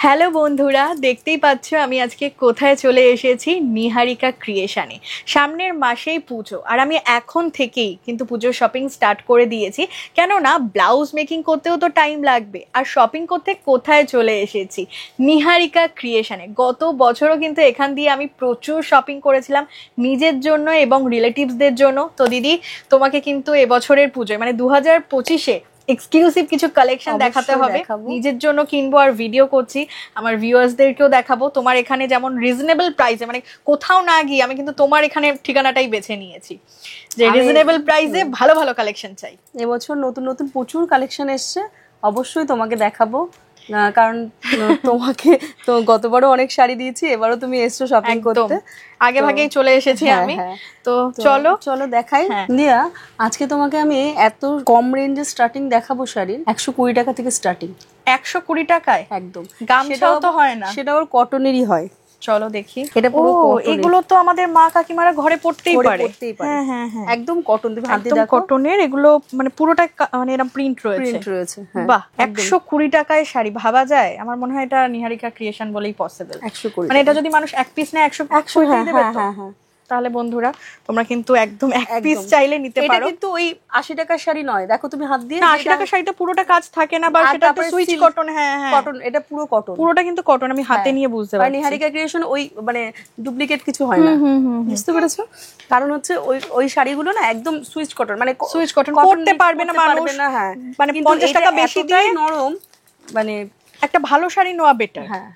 Hello বন্ধুরা, দেখতেই পাচ্ছ আমি আজকে কোথায় চলে এসেছি, নিহারিকা ক্রিয়েশনে। সামনের মাসেই পুজো, আর আমি এখন থেকেই কিন্তু পুজোর শপিং স্টার্ট করে দিয়েছি। কেননা ব্লাউজ মেকিং করতেও তো টাইম লাগবে, আর শপিং করতে কোথায় চলে এসেছি, নিহারিকা ক্রিয়েশনে। গত বছরও কিন্তু এখান দিয়ে আমি প্রচুর শপিং করেছিলাম নিজের জন্য এবং রিলেটিভসদের জন্য। তো দিদি, তোমাকে কিন্তু এবছরের পুজোয় মানে 2025-এ এক্সক্লুসিভ কিছু কালেকশন দেখাতে হবে। নিজের জন্য কিনবো আর ভিডিও করছি, আমার ভিউয়ার্সদেরকেও দেখাবো। তোমার এখানে যেমন রিজনেবল প্রাইসে, মানে কোথাও না গিয়ে আমি কিন্তু তোমার এখানে ঠিকানাটাই বেছে নিয়েছি যে রিজনেবল প্রাইসে ভালো ভালো কালেকশন চাই। এবছর নতুন নতুন প্রচুর কালেকশন এসছে, অবশ্যই তোমাকে দেখাবো। কারণ তোমাকে তো গতবারও অনেক শাড়ি দিয়েছি, এবারও তুমি এসছো শপিং করতে, আগে ভাগেই চলে এসেছি আমি। তো চলো চলো দেখাই। দিয়া, আজকে তোমাকে আমি এত কম রেঞ্জে স্টার্টিং দেখাবো শাড়ির। 120 টাকা থেকে স্টার্টিং। 120 টাকায় একদম। গামছাও তো হয় না, সেটা ওর কটনেরই হয়। চলো দেখি। এটা পুরো এগুলো তো আমাদের মা কাকিমারা ঘরে পড়তেই পারে। হ্যাঁ হ্যাঁ হ্যাঁ, একদম কটন। তুমি হাতে দেখো, কটনের এগুলো মানে পুরোটা মানে এরকম প্রিন্ট রয়েছে। বাহ, 120 টাকায় শাড়ি, ভাবা যায়? আমার মনে হয় এটা নিহারিকা ক্রিয়েশন বলেই পসিবল। 120 মানে এটা যদি মানুষ এক পিস নেয় 100 দেবে তো। তাহলে বন্ধুরা তোমরা কিন্তু একদম এক পিস চাইলে নিতে পারো। এটা কিন্তু ওই 80 টাকার শাড়ি নয়, দেখো তুমি হাত দিয়ে। 80 টাকার শাড়িতে পুরোটা কাজ থাকে না, বা সেটা তো সুইচ কটন। হ্যাঁ হ্যাঁ, কটন, এটা পুরো কটন, পুরোটা কিন্তু কটন। আমি হাতে নিয়ে বুঝতে পারছি। নিহারিকা ক্রিয়েশন ওই মানে ডুপ্লিকেট কিছু হয় না, বুঝতে পেরেছো? কারণ হচ্ছে ওই শাড়িগুলো না একদম সুইচ কটন, মানে সুইচ কটন পরতে পারবে না মানুষ। হ্যাঁ, মানে 50 টাকা বেশি দিয়ে নরম, মানে একটা ভালো শাড়ি নেওয়া বেটার। হ্যাঁ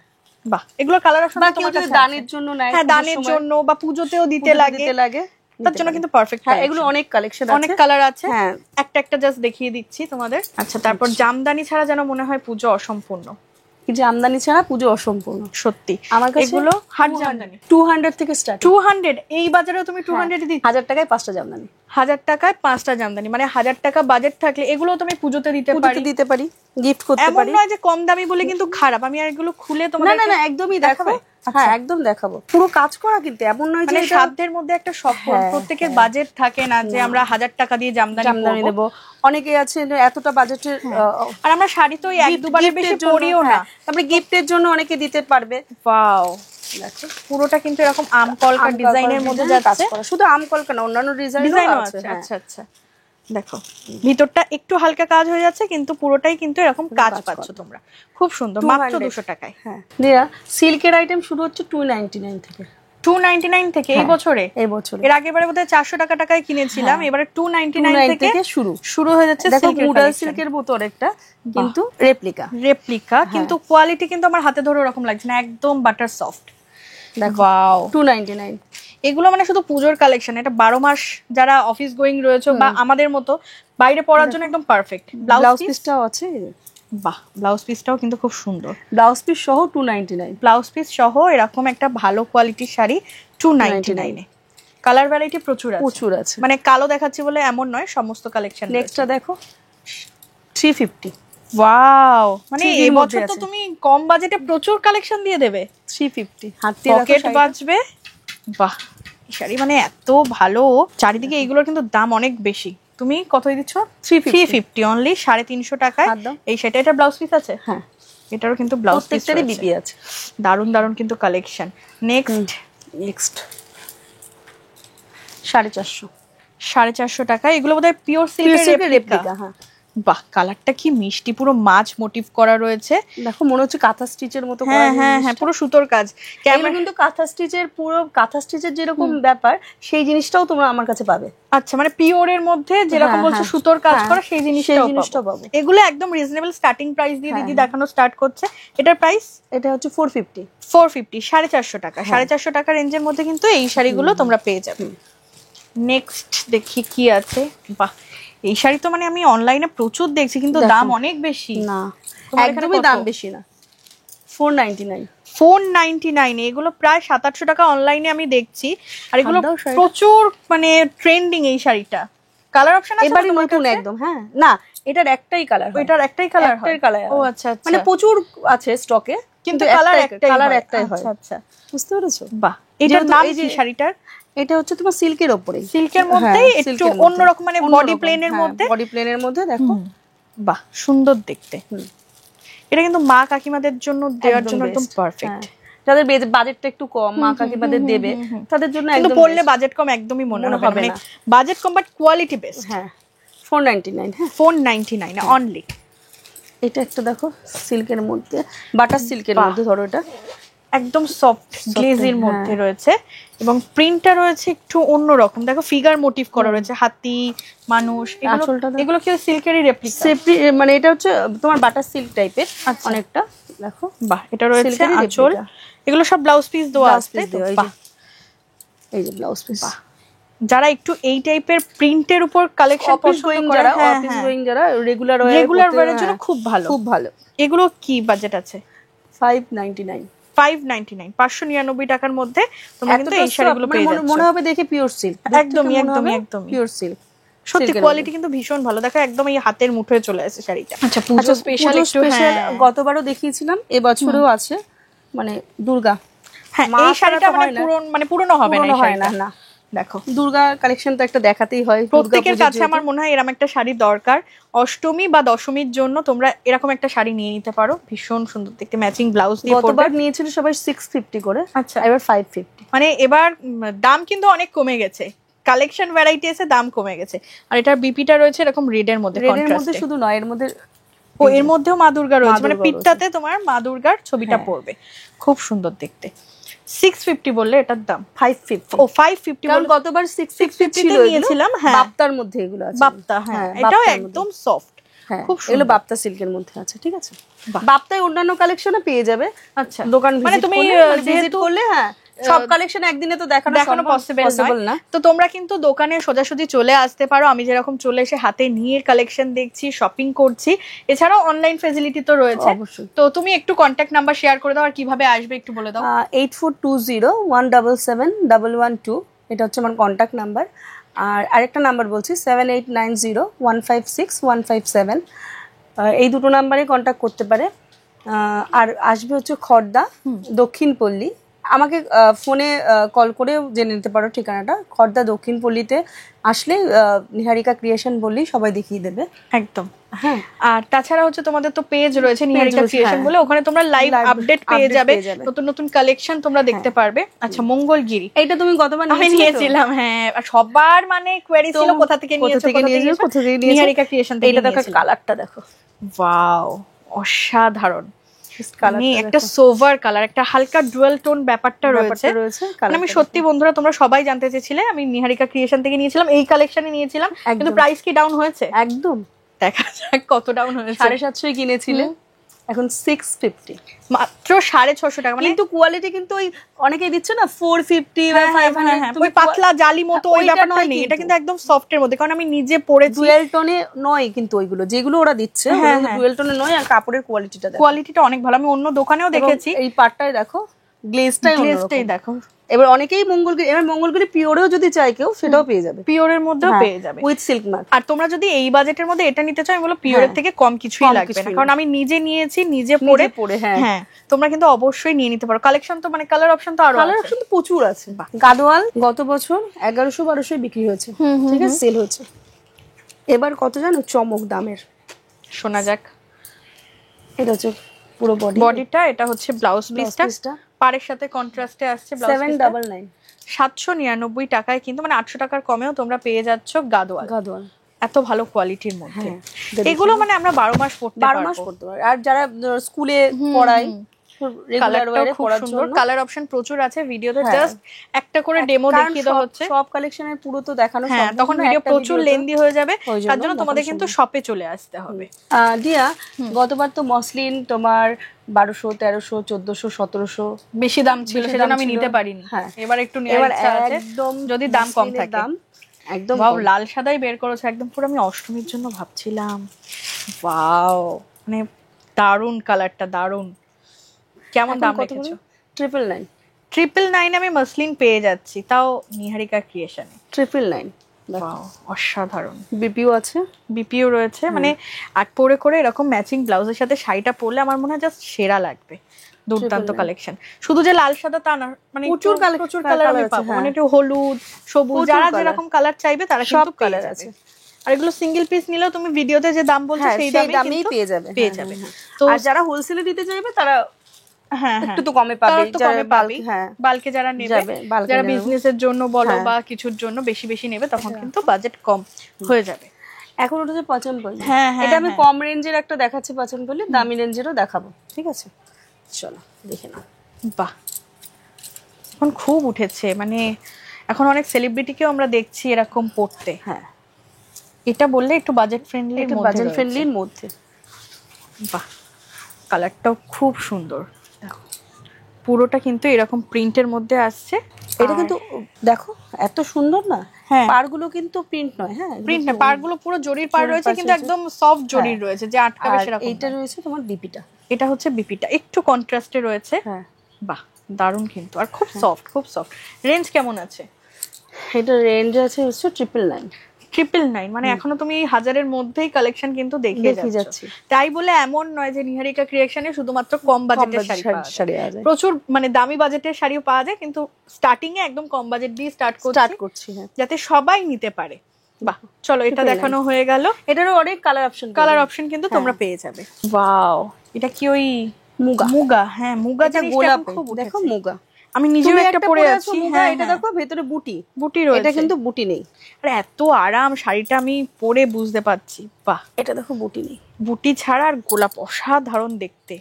বাহ, এগুলো কালার অপশন তোমার কাছে দানের জন্য নাই, হ্যাঁ দানের জন্য বা পূজোতেও দিতে লাগে, তার জন্য কিন্তু পারফেক্ট। হ্যাঁ, এগুলো অনেক কালেকশন আছে, অনেক কালার আছে। হ্যাঁ, একটা একটা জাস্ট দেখিয়ে দিচ্ছি তোমাদের। আচ্ছা, তারপর জামদানি ছাড়া যেন মনে হয় পুজো অসম্পূর্ণ। জামদানি ছাড়া পুজো অসম্পূর্ণ, সত্যি। আমার কাছে এগুলো হাট জামদানি 200 থেকে স্টার্ট। 200 এই বাজারেও তুমি 200 দিচ্ছ? 1000 টাকায় 5টা জামদানি। 1000 টাকায় 5টা জামদানি, মানে 1000 টাকা বাজেট থাকলে এগুলো তুমি পুজোতে দিতে পারি, গিফট করতে পারি। এমন নয় যে কম দামি বলে কিন্তু খারাপ। আমি আর এগুলো খুলে তোমাদের না একদমই দেখাবো। হ্যাঁ, একদম দেখাবো। পুরো কাজ করা, কিন্তু এমন নয় যে সাধ্যের মধ্যে একটা স্বপ্ন। প্রত্যেকের বাজেট থাকে না যে আমরা 1000 টাকা দিয়ে জামদানি নেব। অনেকে আছে এতটা বাজেটের, আর আমরা শাড়ি তো এক দুবারের বেশি পরিও না। তারপরে গিফটের জন্য অনেকে দিতে পারবে। ওয়াও, দেখো পুরোটা কিন্তু এরকম আমকলকা ডিজাইনের মধ্যে যাচ্ছে। শুধু আমকলকা না, অন্যান্য ডিজাইনও আছে। আচ্ছা আচ্ছা, দেখো ভিতরটা একটু হালকা কাজ হয়ে যাচ্ছে, কিন্তু পুরোটাই কিন্তু এরকম কাজ পাচ্ছ তোমরা। খুব সুন্দর, মাত্র 200 টাকায়। হ্যাঁ দিয়া, সিল্কের আইটেম শুরু হচ্ছে 299 থেকে। 299 থেকে এই বছরে? এর আগেবারে বোধহয় 400 টাকায় কিনেছিলাম, এবারে 299 থেকে শুরু হয়ে যাচ্ছে। মুডাল সিল্কের মতো একটা, কিন্তু রেপ্লিকা, কিন্তু কোয়ালিটি কিন্তু আমার হাতে ধরে ওরকম লাগছে না, একদম বাটার সফট। ওয়াও, 299। এগুলো মানে শুধু পুজোর কালেকশন, এটা 12 মাস যারা অফিস গোয়িং রয়েছে বা আমাদের মতো বাইরে পড়ার জন্য একদম পারফেক্ট। ব্লাউজ পিসটাও আছে। বাহ, ব্লাউজ পিসটাও কিন্তু খুব সুন্দর। ব্লাউজ পিস সহ 299। ব্লাউজ পিস সহ এরকম একটা ভালো কোয়ালিটির শাড়ি 299 এ। কালার ভ্যারাইটি প্রচুর আছে, মানে কালো দেখাচ্ছি বলে এমন নয়, সমস্ত কালেকশন। নেক্সটটা দেখো, 350। ওয়াও, মানে এই বছর তো তুমি কম বাজেটে প্রচুর কালেকশন দিয়ে দেবে। 350, হাতে পকেট বাজবে। বাহ, এই শাড়ি মানে এত ভালো। চারিদিকে এইগুলোর কিন্তু দাম অনেক বেশি। তুমি কতই দিচ্ছ? 350 অনলি, 350 টাকায় এই শাড়িটা। এটা ব্লাউজ পিস আছে? হ্যাঁ, এটারও কিন্তু ব্লাউজ পিসেরই বিপি আছে। দারুন দারুন কিন্তু কালেকশন। নেক্সট 450 টাকা। এগুলো বোধহয় পিওর সিল্কের রেপ্লিকা। হ্যাঁ, বাহ, কালারটা কি মিষ্টি, পুরো মাছ মোটিভ করা রয়েছে। দেখো মনে হচ্ছে কাঁথা স্টিচের মতো। হ্যাঁ, পুরো সুতোর কাজ। কেমন কিন্তু কাঁথা স্টিচের যেরকম ব্যাপার, সেই জিনিসটাও তোমরা আমার কাছে পাবে। আচ্ছা, মানে পিওরের মধ্যে যেরকম বলছো সুতোর কাজ করা, সেই জিনিসটাও পাবে। এগুলো একদম রিজনেবল স্টার্টিং প্রাইস দিয়ে দিদি দেখানো স্টার্ট করছে। এটার প্রাইস? এটা হচ্ছে 450। 450 টাকা। 450 টাকা রেঞ্জের মধ্যে কিন্তু এই শাড়িগুলো তোমরা পেয়ে যাবে। নেক্সট দেখি কি আছে। বাহ, এই শাড়ি তো মানে আমি অনলাইনে প্রচুর দেখছি, কিন্তু দাম অনেক বেশি। না, একদমই দাম বেশি না। 499 এগুলো প্রায় 700-800 টাকা অনলাইনে আমি দেখছি। আর এগুলো প্রচুর মানে ট্রেন্ডিং এই শাড়িটা। কালার অপশন আছে এবারে নতুন একদম। হ্যাঁ, না এটার একটাই কালার। এটার একটাই কালার হয়? ও আচ্ছা, মানে প্রচুর আছে স্টকে, কিন্তু কালার একটাই হয়। আচ্ছা, বুঝতে পেরেছো? বাহ, এটার নাম কি শাড়িটার? এটা হচ্ছে তোমার সিল্কের উপরে, সিল্কের মধ্যেই একটু অন্যরকম, মানে বডি প্লেনের মধ্যে। দেখো বাহ, সুন্দর দেখতে। এটা কিন্তু মা কাকিমাদের জন্য দেওয়ার জন্য একদম best, পারফেক্ট। হ্যাঁ। যাদের বাজেটটা একটু কম, মা কাকিমাদের দেবে, তাদের জন্য কিন্তু একদম পড়লে best। বাজেট কম একদমই মনে মনে হবে হবে মানে না। Budget com but quality best. হ্যাঁ 499। হ্যাঁ 499 অনলি। এটা একটা দেখো সিল্কের মধ্যে, বাটার সিল্কের বাহ। মধ্যে, ধরো এটা একদম সফট গ্লেজের মধ্যে রয়েছে এবং প্রিন্টটা রয়েছে একটু অন্যরকম। দেখো ফিগার মোটিভ করা রয়েছে, হাতি, মানুষ, এগুলো আঁচলটা দেখো। এগুলো কি সিল্কেরই রেপ্লিকা? মানে এটা হচ্ছে তোমার বাটার সিল্ক টাইপের অনেকটা, দেখো। বাহ, এটা রয়েছে সিল্কেরই আঁচল, replica। এগুলো সব ব্লাউজ পিস দেওয়া ব্লাউজ আছে পিস তো? দেওয়া, বাহ, এই যে ব্লাউজ পিস। বাহ। যারা একটু এই টাইপের প্রিন্টের উপর কালেকশন অফিস পছন্দ গোয়িং করে, যারা, হ্যাঁ অফিস হ্যাঁ, গোয়িং যারা, রেগুলার রেগুলার ওয়্যারের জন্য খুব ভালো, খুব ভালো। এগুলো কি বাজেট আছে? 599। 599, 599 টাকার মধ্যে তোমরা কিন্তু এই শাড়িগুলো পেয়ে যাচ্ছ। মনে হবে দেখে পিওর সিল্ক, একদমই একদমই একদমই পিওর সিল্ক। সত্যি কোয়ালিটি কিন্তু ভীষণ ভালো। দেখো একদম এই হাতের মুঠোয় চলে আসে শাড়িটা। আচ্ছা পুজো স্পেশাল একটু, স্পেশাল হ্যাঁ গতবারও দেখিয়েছিলাম, এবছরেও আছে, মানে দুর্গা। হ্যাঁ মা এই শাড়িটা ছাড়া তো হয় না। মানে পুরনো হবে না, এই হয় না, শাড়িটা না। দেখো দুর্গা কালেকশন তো একটা দেখাতেই হয়, প্রত্যেকের কাছে আমার মনে হয় এরকম একটা শাড়ি দরকার। অষ্টমী বা দশমীর জন্য তোমরা এরকম একটা শাড়ি নিয়ে নিতে পারো, ভীষণ সুন্দর দেখতে, ম্যাচিং ব্লাউজ দিয়ে পরবে। গতবার নিয়েছিল সবাই 650 করে, আচ্ছা এবার 550। মানে এবার দাম কিন্তু অনেক কমে গেছে, কালেকশন ভ্যারাইটি এসে দাম কমে গেছে। আর এটার বিপিটা রয়েছে এরকম রেডের মধ্যে, রেডের মধ্যে শুধু নয়, এর মধ্যে ও এর মধ্যেও মা দুর্গা রয়েছে, মানে পিঠটাতে তোমার মা দুর্গার ছবিটা পড়বে, খুব সুন্দর দেখতে। 650 বললে এটার দাম? 550। ও 550, কারণ গতবার 650 ছিল, নিয়েছিলাম। হ্যাঁ বাপ্তার মধ্যে এগুলো আছে, বাপ্তা, হ্যাঁ এটাও একদম সফট, খুব এগুলো বাপ্তা সিল্কের মধ্যে আছে, ঠিক আছে। বাপ্তায় অন্যান্য কালেকশনে পেয়ে যাবে। আচ্ছা দোকান মানে তুমি ভিজিট করলে, হ্যাঁ সব কালেকশন একদিনে তো দেখানো পসিবল না। তো তোমরা কিন্তু দোকানে সোজাসুজি চলে আসতে পারো, আমি যেরকম চলে এসে হাতে নিয়ে কালেকশন দেখছি, শপিং করছি। এছাড়াও অনলাইন ফ্যাসিলিটি তো রয়েছে অবশ্যই। তো তুমি একটু কন্ট্যাক্ট নাম্বার শেয়ার করে দাও আর কিভাবে আসবে একটু বলে দাও। 8420177112, এটা হচ্ছে আমার কন্ট্যাক্ট নাম্বার। আর আরেকটা নাম্বার বলছি, 7890156157, এই দুটো নাম্বারে কন্ট্যাক্ট করতে পারে। আর আসবে হচ্ছে খড়দা, দক্ষিণ পল্লী। আমাকে ফোনে কল করে জেনে নিতে পারো ঠিকানাটা। খড়দা দক্ষিণ পল্লীতে আসলে নিহারিকা ক্রিয়েশন বললেই সবাই দেখিয়ে দেবে। একদম, হ্যাঁ। আর তাছাড়া হচ্ছে তোমাদের তো পেজ রয়েছে নিহারিকা ক্রিয়েশন বলে, ওখানে তোমরা লাইভ আপডেট পেয়ে যাবে, নতুন নতুন কালেকশন তোমরা দেখতে পারবে। আচ্ছা মঙ্গলগিরি, এইটা তুমি গতবার নিয়েছিলাম, হ্যাঁ সবার মানে কোয়েরি ছিল কোথা থেকে নিয়েছো, নিহারিকা ক্রিয়েশন থেকে। এইটা দেখো, কালারটা দেখো, ওয়াও অসাধারণ। একটা সোভার কালার, একটা হালকা ডুয়াল টোন ব্যাপারটা রয়েছে। আমি সত্যি বন্ধুরা তোমরা সবাই জানতে চেয়েছিলে, আমি নিহারিকা ক্রিয়েশন থেকে নিয়েছিলাম, এই কালেকশনে নিয়েছিলাম, কিন্তু প্রাইস কি ডাউন হয়েছে? একদম, দেখা যাক কত ডাউন হয়েছে। 750 কিনেছিলে, এখন 650, মাত্র 650 টাকা। মানে কিন্তু কোয়ালিটি কিন্তু ওই অনেকেই দিচ্ছে না 450 বা 500, তুমি পাতলা জালি মতো ওই ব্যাপারটা নেই, এটা কিন্তু একদম সফট এর মধ্যে। কারণ আমি নিজে পরেছি, ডুয়াল টোনে নয় কিন্তু ওইগুলো যেগুলো ওরা দিচ্ছে, ডুয়াল টোনে নয়। আর কাপড়ের কোয়ালিটিটা অনেক ভালো, আমি অন্য দোকানেও দেখেছি। এই পার্টটাই দেখো, গ্লেজটাই দেখো। এবার অনেকেই মঙ্গলগিরি পিওরেও যদি চাই কেউ, সেটাও পেয়ে যাবে, পিওরের মধ্যেও পেয়ে যাবে উইথ সিল্ক মার্ক। আর তোমরা যদি এই বাজেটের মধ্যে এটা নিতে চাও, আমি বলবো পিওরের থেকে কম কিছুই লাগবে না, কারণ আমি নিজে নিয়েছি, নিজে পরে। হ্যাঁ তোমরা কিন্তু অবশ্যই নিয়ে নিতে পারো। কালেকশন তো মানে কালার অপশন তো প্রচুর আছে। গাদোয়াল গত বছর 1100-1200 বিক্রি হয়েছে, ঠিক আছে, সেল হয়েছে। এবার কত জানো, চমক দামের, শোনা যাক। এটা হচ্ছে পুরো বডিটা, এটা হচ্ছে ব্লাউজ পিসটা, পাড়ের সাথে কন্ট্রাস্টে আসছে। 799, 799 টাকায় কিন্তু, মানে 800 টাকার কমেও তোমরা পেয়ে যাচ্ছ গাদোয়াল। এত ভালো কোয়ালিটির মধ্যে এগুলো, মানে আমরা 12 মাস পড়তে পারবো। আর যারা স্কুলে পড়ায়, কালার অপশন প্রচুর আছে। ভিডিওতে জাস্ট একটা করে ডেমো দেখিয়ে দেওয়া হচ্ছে, সব কালেকশনের পুরো তো দেখানো সম্ভব না, তখন ভিডিও প্রচুর লেন্দি হয়ে যাবে। তার জন্য তোমাদের কিন্তু শপে চলে আসতে হবে। দিয়া, গতবার তো মসলিন তোমার 1200, 1300, 1400, 1700 বেশি দাম ছিল, সেজন্য আমি নিতে পারিনি। এবার একটু নেওয়ার ইচ্ছা আছে, যদি দাম কম থাকে। একদম লাল সাদাই বের করেছে, একদম পুরো আমি অষ্টমীর জন্য ভাবছিলাম। ওয়াও, মানে দারুন কালারটা, দারুন। কেমন দাম রেখেছো? 999। 999 আমি মসলিন পেয়ে যাচ্ছি, তাও নিহারিকা ক্রিয়েশনে। 999, ওয়াও অসাধারণ। বিপিও আছে, বিপিও রয়েছে, মানে আর পরে করে এরকম ম্যাচিং ব্লাউজের সাথে শাড়িটা পরলে আমার মনে হয় জাস্ট সেরা লাগবে। দুর্দান্ত কালেকশন। শুধু যে লাল সাদা তা না, মানে প্রচুর কালার আমি পাবো, মানে একটু হলুদ, সবুজ, যারা যেরকম কালার চাইবে তারা কিন্তু কালার আছে। আর এগুলো সিঙ্গেল পিস নিলেও তুমি ভিডিওতে যে দাম বলছো সেই দামেই পেয়ে যাবে তো আর যারা হোলসেলে দিতে চাইবে তারা হ্যাঁ একটু তো কমে পাবে, যারা বাল্ক বাল্কে যারা নেবে, যারা বিজনেসের জন্য বলো বা কিছুর জন্য বেশি বেশি নেবে তখন কিন্তু বাজেট কম হয়ে যাবে। এখন উঠেছে পচনপল্লী, হ্যাঁ এটা আমি কম রেঞ্জের একটা দেখাচ্ছি পচনপল্লী, দামি রেঞ্জেরও দেখাবো, ঠিক আছে চলো দেখে নাও। বাহ এখন খুব উঠেছে, মানে এখন অনেক সেলিব্রিটিকেও আমরা দেখছি এরকম পড়তে। হ্যাঁ এটা বললে একটু বাজেট ফ্রেন্ডলি, একটু বাজেট ফ্রেন্ডলির মধ্যে। বাহ কালারটাও খুব সুন্দর, দেখো পুরোটা কিন্তু এরকম প্রিন্টের মধ্যে আসছে। এটা কিন্তু দেখো এত সুন্দর না, হ্যাঁ পাড়গুলো কিন্তু প্রিন্ট নয়, হ্যাঁ প্রিন্ট না, পাড়গুলো পুরো জরির পাড় রয়েছে কিন্তু একদম সফট জরির রয়েছে যে আটকাবে সেরকম। এইটা রয়েছে তোমার বিপিটা, এটা হচ্ছে বিপিটা একটু কন্ট্রাস্টে রয়েছে। হ্যাঁ বাহ দারুণ কিন্তু, আর খুব সফট খুব সফট। রেঞ্জ কেমন আছে? এটা রেঞ্জ আছে হচ্ছে 999, 999, মানে এখনো তুমি 1000-এর মধ্যেই কালেকশন কিন্তু দেখিয়ে যাচ্ছি। তাই বলে এমন নয় যে নিহারিকা ক্রিয়েশনে শুধুমাত্র কম বাজেটের শাড়ি পাওয়া যায়, প্রচুর মানে দামি বাজেটের শাড়িও পাওয়া যায়, কিন্তু স্টার্টিং এ একদম কম বাজেট দিয়ে স্টার্ট করছি যাতে সবাই নিতে পারে। বাহ চলো এটা দেখানো হয়ে গেল, এটারও অনেক কালার অপশন কিন্তু তোমরা পেয়ে যাবে। ওয়াও এটা কি ওই মুগা? হ্যাঁ মুগা জিনিসটা খুব দেখো, মুগা আমি নিজেও একটা পরে আছি। হ্যাঁ এটা দেখো ভেতরে বুটি রয়েছে, এটা কিন্তু বুটি নেই। আর এত আরাম শাড়িটা আমি পরে বুঝতে পারছি। বাহ এটা দেখো বুটি নেই, বুটি ছাড়া, আর গোলাপ অসাধারণ দেখতে,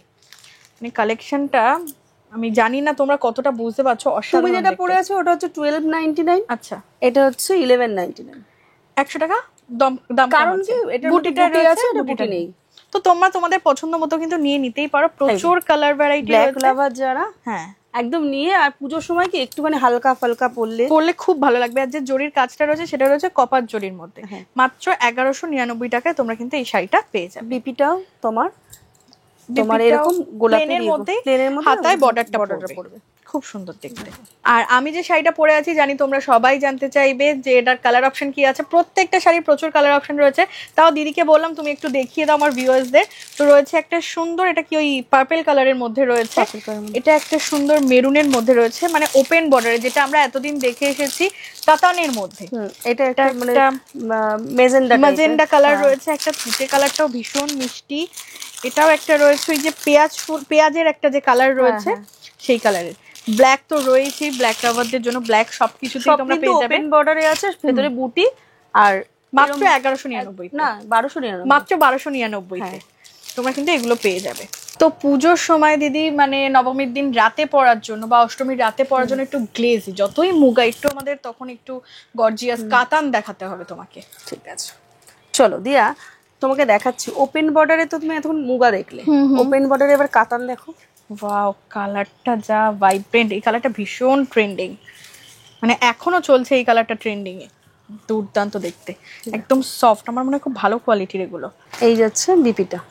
মানে কালেকশনটা আমি জানি না তোমরা কতটা বুঝতে পারছো। অসাধারণ। তুমি যেটা পরে আছো ওটা হচ্ছে 1299, আচ্ছা এটা হচ্ছে 1199, 100 টাকা দাম। কারণ কি এটা বুটিটা আছে, এটা বুটি নেই। তো তোমরা তোমাদের পছন্দ মতো কিন্তু নিয়ে নিতেই পারো, প্রচুর কালার ভ্যারাইটি রয়েছে। ব্ল্যাক লাভার যারা, হ্যাঁ একদম নিয়ে, আর পুজোর সময় কি একটুখানি হালকা ফালকা পরলে খুব ভালো লাগবে। আর যে জরির কাজটা রয়েছে সেটা রয়েছে কপার জরির মধ্যে। মাত্র 1199 টাকায় তোমরা কিন্তু এই শাড়িটা পেয়ে যাবে। বিপিটাও তোমার এরকম গোলাপের মধ্যে হাতায় বর্ডারটা পড়বে, খুব সুন্দর দেখতে। আর আমি যে শাড়িটা পরে আছি জানি তোমরা সবাই জানতে চাইবে যে এটার কালার অপশন কি আছে। প্রত্যেকটা শাড়ির প্রচুর কালার অপশন রয়েছে, তাও দিদিকে বললাম তুমি একটু দেখিয়ে দাও আমার ভিউয়ার্সদের। তো রয়েছে একটা সুন্দর, এটা কি ওই পার্পল কালারের মধ্যে রয়েছে, এটা একটা সুন্দর মেরুনের মধ্যে রয়েছে, মানে ওপেন বর্ডারে, যেটা আমরা এতদিন দেখে এসেছি কাতানের মধ্যে। এটা একটা মেজেন্ডা কালার রয়েছে, একটা তুতে কালারটাও ভীষণ মিষ্টি। এটাও একটা রয়েছে ওই যে পেঁয়াজের একটা যে কালার রয়েছে সেই কালারের। ব্ল্যাক তো রয়েছে, ব্ল্যাক লাভারদের জন্য ব্ল্যাক সবকিছুতেই তোমরা পেয়ে যাবে। ওপেন বর্ডারে আছে, ভেতরে বুটি, আর মাত্র 1199, না 1299, মাত্র 1299 তে তোমরা কিন্তু এগুলো পেয়ে যাবে। তো পুজোর সময় দিদি মানে নবমীর দিন রাতে পরার জন্য বা অষ্টমীর রাতে পরার জন্য একটু গ্লেজি, যতই মুগা একটু আমাদের তখন একটু গর্জিয়াস কাতান দেখাতে হবে তোমাকে। ঠিক আছে চলো দিয়া তোমাকে দেখাচ্ছি। ওপেন বর্ডারে তো তুমি এখন মুগা দেখলে, ওপেন বর্ডারে এবার কাতান দেখো। ওয়াও কালারটা যা ভাইব্রেন্ট, এই কালারটা ভীষণ ট্রেন্ডিং, মানে এখনো চলছে এই কালারটা ট্রেন্ডিং এ, দুর্দান্ত দেখতে, একদম সফট। আমার মনে হয় খুব ভালো কোয়ালিটির এগুলো। এই যাচ্ছে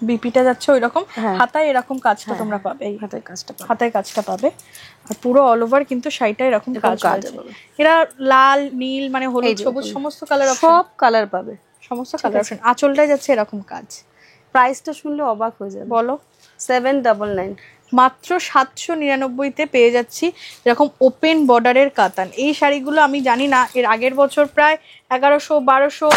বিপিটা যাচ্ছে ওই রকম, হাতায় এরকম কাজটা তোমরা পাবে, এই হাতায় কাজটা পাবে, আর পুরো অল ওভার কিন্তু শাড়িটা এরকম কাজ আছে। এরা লাল নীল মানে হলুদ সবুজ সমস্ত কালার, সব কালার পাবে, সমস্ত কালার অপশন। আঁচলটাই যাচ্ছে এরকম কাজ। প্রাইসটা শুনলে অবাক হয়ে যাবে। বলো 799, মাত্র 799 পেয়ে যাচ্ছি এরকম ওপেন বর্ডারের কাতান। এই শাড়িগুলো আমি জানি না এর আগের বছর প্রায় 1100-1200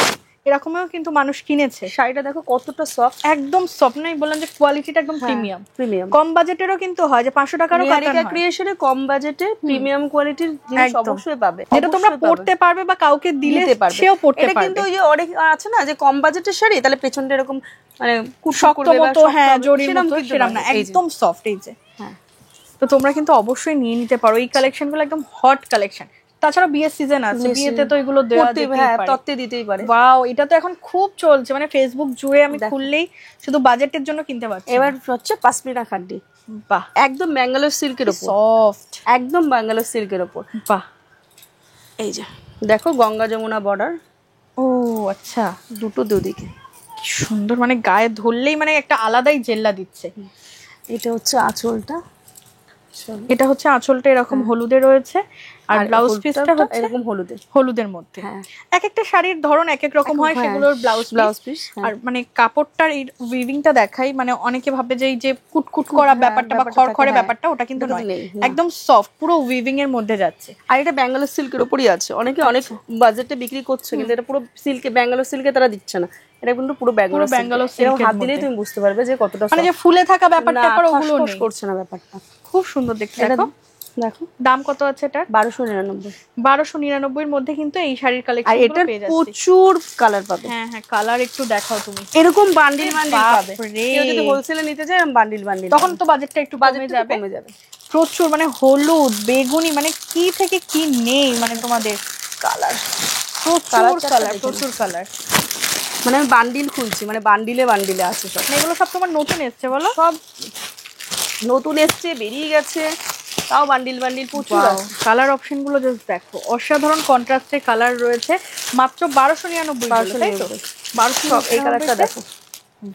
এরকমেও কিন্তু মানুষ কিনেছে। শাড়িটা দেখো কতটা সফট, একদম সফট নয়, বললাম যে কোয়ালিটিটা একদম প্রিমিয়াম। কম বাজেটেরও কিন্তু হয় যে 500 টাকারও কাতান হয়। ক্রিয়েশনে কম বাজেটে প্রিমিয়াম কোয়ালিটির জিনিস অবশ্যই পাবে, যেটা তোমরা পড়তে পারবে বা কাউকে দিলে সেও পড়তে পারবে। এটা কিন্তু ওই যে অনেক আছে না যে কম বাজেটের শাড়ি, তাহলে পেছনটা এরকম মানে শক্ত মতো, হ্যাঁ জরির মতো, সেরকম না, একদম সফট। এই যে তো তোমরা কিন্তু অবশ্যই নিয়ে নিতে পারো এই কালেকশনগুলো, একদম হট কালেকশন। তাছাড়া বিয়ের সিজন আছে, বিয়েতে তো এগুলো দেওয়া দিতেই পারে। ওয়াও এটা তো এখন খুব চলছে, মানে ফেসবুক জুড়ে আমি খুললেই শুধু বাজেটের জন্য কিনতে পারছি। এবার হচ্ছে পাশমিনা খাড্ডি, বাহ একদম ব্যাঙ্গালোর সিল্কের উপর, সফট একদম ব্যাঙ্গালোর সিল্কের উপর। বাহ এই যে দেখো গঙ্গা যমুনা বর্ডার। ও আচ্ছা, দুদিকে কি সুন্দর, মানে গায়ে ধরলেই মানে একটা আলাদাই জেল্লা দিচ্ছে। এটা হচ্ছে আঁচলটা, এটা হচ্ছে আঁচলটা এরকম হলুদে রয়েছে, আর ব্লাউজ পিসটা হচ্ছে এরকম হলুদের মধ্যে। এক একটা শাড়ির ধরন এক এক রকম হয়, সেগুলোর ব্লাউজ পিস। আর মানে কাপড়টার এই উইভিংটা দেখাই, মানে অনেকে ভাবে যে এই যে কুটকুট করা ব্যাপারটা বা খড়খড়ে ব্যাপারটা, ওটা কিন্তু নয়, একদম সফট, পুরো উইভিং এর মধ্যে যাচ্ছে। আর এটা ব্যাঙ্গালোর সিল্কের উপরই আছে, অনেকে অনেক বাজেটে বিক্রি করছে, কিন্তু এটা পুরো সিল্কে, ব্যাঙ্গালোর সিল্কে তারা দিচ্ছে না, এটা কিন্তু পুরো ব্যাঙ্গালোর সিল্ক। হাত দিলেই তুমি বুঝতে পারবে যে কতটা, মানে যে ফুলে থাকা ব্যাপারটা আর ওগুলো নেই, করছে না ব্যাপারটা। খুব সুন্দর দেখতে। দেখো দেখো দাম কত আছে এটা? 1299। 1299 এর মধ্যে কিন্তু এই শাড়ির কালেকশন গুলো পেয়ে যাচ্ছে। প্রচুর কালার পাবে। হ্যাঁ হ্যাঁ, কালার একটু দেখাও তুমি। এরকম বান্ডিল পাবে, কেউ যদি হোলসেলে নিতে চায় বান্ডিল তখন তো বাজেটটা একটু কমে যাবে। প্রচুর, মানে হলুদ, বেগুনি, মানে কি থেকে কি নেই, মানে তোমাদের কালার, প্রচুর কালার। মানে আমি বান্ডিল খুলছি, মানে বান্ডিলে আছে সব। এগুলো সব তোমার নতুন এসছে বলো? সব নতুন এসছে, বেরিয়ে গেছে, তাও বান্ডিল প্রচুর। কালার অপশন গুলো জাস্ট দেখো, অসাধারণ কন্ট্রাস্টের কালার রয়েছে, মাত্র 1299। 1200। এই কালারটা দেখো,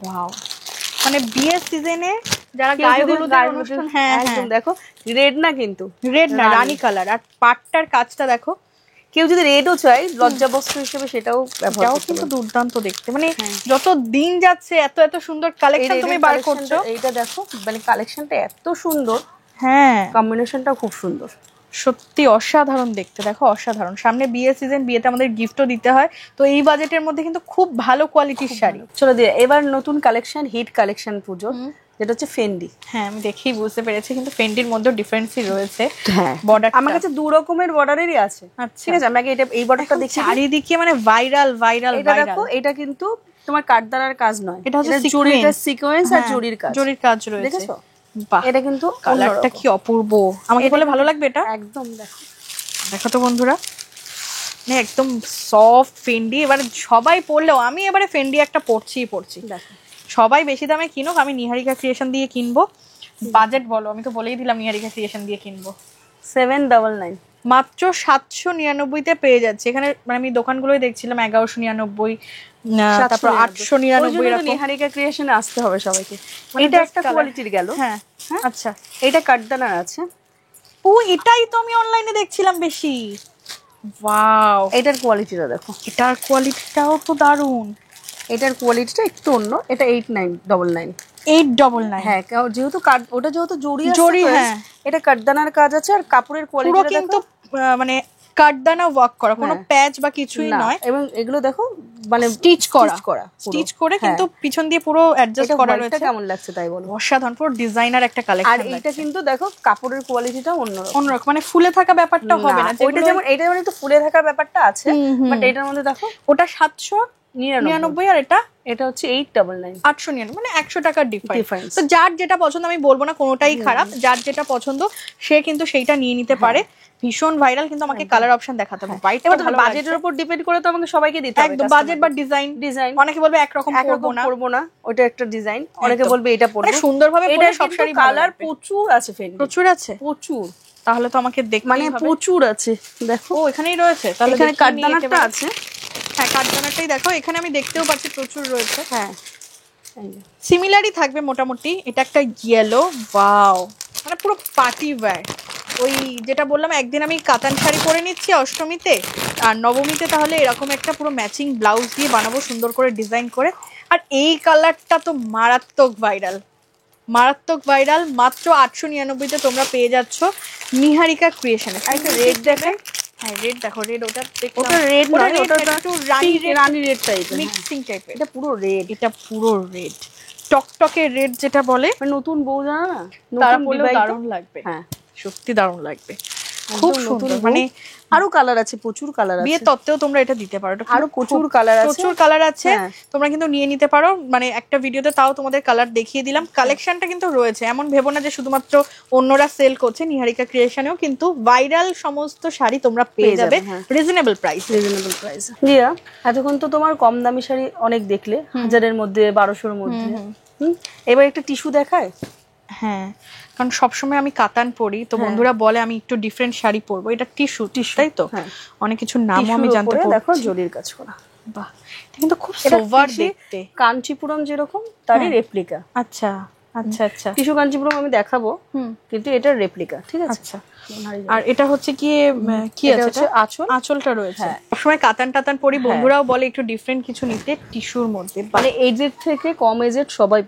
ওয়াও, মানে বিয়ের সিজনে যারা গায়ে হলুদের অনুষ্ঠান, হ্যাঁ একদম দেখো, রেড না কিন্তু, রেড না, রানী কালার। আর পাটটার কাজটা দেখো, কেউ যদি রেডও চাই লজ্জা বস্ত্র হিসেবে সেটাও ব্যবহার করতে কিন্তু দুর্দান্ত দেখতে। মানে যত দিন যাচ্ছে এত এত সুন্দর কালেকশন তুমি বার করছো। এইটা দেখো, মানে কালেকশনটা এত সুন্দর, হ্যাঁ কম্বিনেশনটাও খুব সুন্দর, সত্যি অসাধারণ দেখতে। দেখো অসাধারণ, সামনে বিয়ের সিজন, বিয়েতে আমাদের গিফটও দিতে হয়, তো এই বাজেটের মধ্যে কিন্তু খুব ভালো কোয়ালিটির শাড়ি। চলো দিয়ে এবার নতুন কালেকশন, হিট কালেকশন পুজো, যেটা হচ্ছে ফেন্ডি। হ্যাঁ আমি দেখেই বুঝতে পেরেছি, কিন্তু ফেন্ডির মধ্যে ডিফারেন্সই রয়েছে। হ্যাঁ, বর্ডার আমার কাছে দু রকমের বর্ডারেরই আছে। আচ্ছা ঠিক আছে, আমরা এটা এই বর্ডারটা দেখি, চারিদিকে মানে ভাইরাল। এটা দেখো, এটা কিন্তু তোমার কাঠদানার কাজ নয়, এটা হচ্ছে জরির সিকোয়েন্স আর জরির কাজ রয়েছে। দেখেছো? বাহ, এটা কিন্তু কালারটা কি অপূর্ব, আমাকে বলে ভালো লাগবে এটা একদম। দেখো তো বন্ধুরা, মানে একদম সফট ফেন্ডি। এবারে সবাই পরলেও, আমি এবারে ফেন্ডি একটা পরছি। দেখো, সবাই বেশি দামে কিনুক, আমি নিহারিকা ক্রিয়েশন দিয়ে কিনবো। বাজেট বলো, আমি তো বলেই দিলাম নিহারিকা ক্রিয়েশন দিয়ে কিনবো। 799, মাত্র 799-তে পেয়ে যাচ্ছে এখানে। মানে আমি দোকানগুলোই দেখছিলাম 1199, তারপর 899 এরকম। নিহারিকা ক্রিয়েশনে আসতে হবে সবাইকে। এটা একটা কোয়ালিটির গেল। হ্যাঁ আচ্ছা, এটা কাঠদানার আছে। ও এটাই তো আমি অনলাইনে দেখছিলাম বেশি। ওয়াও, এটার কোয়ালিটিটা দেখো, এটার কোয়ালিটিটাও তো দারুণ। এটার কোয়ালিটিটা একটু অন্য, এটা 8999। 899, হ্যাঁ, যেহেতু ওটা যেহেতু জরি, হ্যাঁ এটা কাঠদানার কাজ আছে, আর কাপড়ের কোয়ালিটি পুরো কিন্তু মানে কাঠদানা ওয়ার্ক করা, কোনো প্যাচ বা কিছুই নয়। এবং এগুলো দেখো মানে স্টিচ করে কিন্তু পিছন দিয়ে পুরো অ্যাডজাস্ট করা রয়েছে। কেমন লাগছে তাই বলো, অসাধারণ, পুরো ডিজাইনার একটা কালেকশন। আর এটা কিন্তু দেখো কাপড়ের কোয়ালিটিটা অন্যরকম, মানে ফুলে থাকা ব্যাপারটা হবে না। ওইটা যেমন, এটা যেমন একটু ফুলে থাকার ব্যাপারটা আছে, বাট এটার মধ্যে দেখো ওটা 799 আর এটা হচ্ছে 899, 899, মানে 100 টাকার ডিফারেন্স। তো যার যেটা পছন্দ, আমি বলবো না কোনোটাই খারাপ, যার যেটা পছন্দ সে কিন্তু সেইটা নিয়ে নিতে পারে। ভীষণ ভাইরাল, কিন্তু আমাকে কালার অপশন দেখাতে হবে। এবার বাজেটের উপর ডিপেন্ড করে তো আমাকে সবাইকে দিতে হবে। একদম, বাজেট বা ডিজাইন। অনেকে বলবে একরকম পরবো না, ওটা একটা ডিজাইন। অনেকে বলবে এটা পরবো, সুন্দরভাবে পরে সব শাড়ি। কালার প্রচুর আছে, প্রচুর। তাহলে তো আমাকে দেখতে মানে প্রচুর আছে। দেখো এখানেই রয়েছে, তাহলে এখানে কাঠদানাটা আছে। হ্যাঁ, কাঠদানাটাই দেখো, এখানে আমি দেখতেও পাচ্ছি প্রচুর রয়েছে। হ্যাঁ, সিমিলারই থাকবে মোটামুটি। এটা একটা ইয়েলো, ওয়াও, মানে পুরো পার্টি ওয়্যার। ওই যেটা বললাম, একদিন আমি কাতান শাড়ি পরে নিচ্ছি অষ্টমীতে, আর নবমীতে তাহলে এরকম একটা পুরো ম্যাচিং ব্লাউজ দিয়ে বানাবো সুন্দর করে ডিজাইন করে। আর এই কালারটা তো মারাত্মক ভাইরাল। মাত্র 899-তে তোমরা পেয়ে যাচ্ছ নিহারিকা ক্রিয়েশনে। একটা রেড দেখে, হ্যাঁ রেড দেখো, রেড ওটা রেড নয়, ওটা একটু রানী রেড টাইপের, মিক্সিং টাইপের। এটা পুরো রেড, টকটকে রেড যেটা বলে। নতুন বউ জানা না, তারা পরলেও দারুণ লাগবে। হ্যাঁ, সত্যি দারুণ লাগবে, খুব সুন্দর। মানে আরো কালার আছে, প্রচুর কালার আছে। বিয়ে তত্ত্বেও তোমরা এটা দিতে পারো, আরো প্রচুর কালার আছে। তোমরা কিন্তু নিয়ে নিতে পারো। মানে একটা ভিডিওতে তাও তোমাদের কালার দেখিয়ে দিলাম। কালেকশনটা কিন্তু রয়েছে, এমন ভেবো না যে শুধুমাত্র অন্যরা সেল করছে। নিহারিকা ক্রিয়েশনেও কিন্তু ভাইরাল সমস্ত শাড়ি তোমরা পেয়ে যাবে রিজনেবল প্রাইস। রিয়া, এতক্ষণ তো তোমার কম দামি শাড়ি অনেক দেখলে, 1000-এর মধ্যে, 1200-এর মধ্যে। এবার একটা টিস্যু দেখায়। হ্যাঁ, কারণ সবসময় আমি কাতান পরি, তো বন্ধুরা বলে আমি একটু ডিফারেন্ট শাড়ি পরবো। এটা টিস্যু, তাই তো? অনেক কিছু নামও আমি জানতে পারছি। দেখো জরির কাজ করা, বাহ, এটা কিন্তু খুব সোভার দেখতে। কাঞ্চিপুরম যেরকম, তারই রেপ্লিকা। আচ্ছা আচ্ছা আচ্ছা টিস্যু কাঞ্চিপুরম আমি দেখাবো, কিন্তু এটা রেপ্লিকা, ঠিক আছে। আচ্ছা, আর এটা হচ্ছে কি কি এটা আছে, হচ্ছে আঁচল, আঁচলটা রয়েছে। সবসময় কাতান টাতান পরি, বন্ধুরাও বলে একটু ডিফারেন্ট কিছু নিতে টিস্যুর মধ্যে, মানে এজেড থেকে কম এজেড সবাই